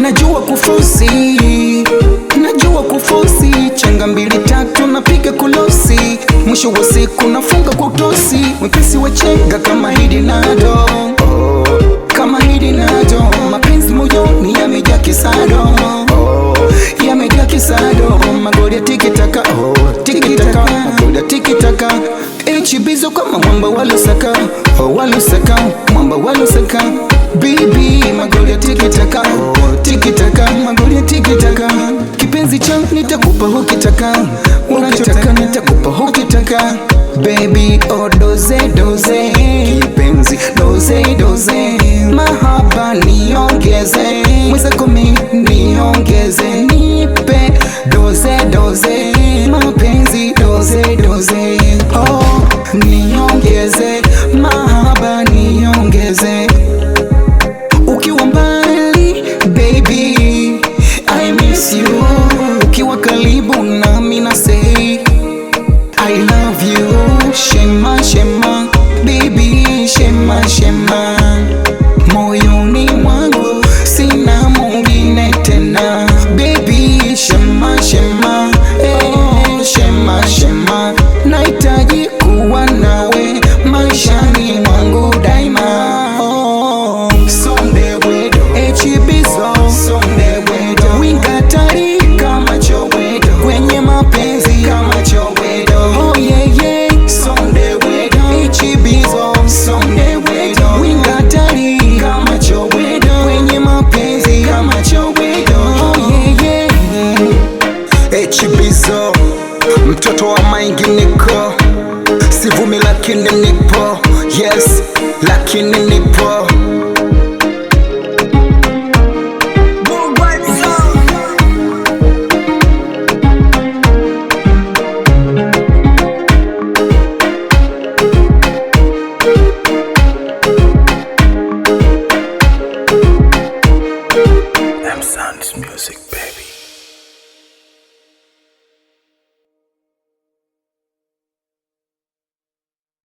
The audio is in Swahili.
najua kufosi, najua kufosi, changa mbili tatu napiga kulosi, mwisho wa siku nafunga kwa utosi, mwepesi wa chenga kama hidi nado, kama hidi nado, mapenzi moyoni yamejaa kisado, yamejaa kisado, magoli ya tikitaka, tikitaka, magoli ya tikitaka, Chibizo kama mwamba walusaka, walusaka, mwamba walusaka, baby magoli ya tikitaka, tikitaka, magoli ya tikitaka, kipenzi changu nitakupa ukitaka, unachotaka nitakupa ukitaka, baby oh doze doze, kipenzi doze doze, mahaba niongeze, mwenzako mimi niongeze, nipe doze doze, mapenzi doze doze, oh niongeze, mahaba niongeze, ukiwa mbali baby I miss you, ukiwa karibu nami na say I love you, shema shema baby, shema shema, moyoni mwangu sina mwingine tena baby, shema shema, shema shema, nahitaji kuwa nawe maishani mwangu daima, sonde wedo, Chibizo, sonde wedo, wingatari kama chowedo, kwenye mapenzi kama chowedo, oh yeah yeah, sonde wedo, Chibizo, sonde wedo, wingatari kama chowedo, kwenye mapenzi kama chowedo, oh yeah yeah, Chibizo, mtoto wa maingi niko, sivumi lakini nipo, yes, lakini nipo. M Sounds Music.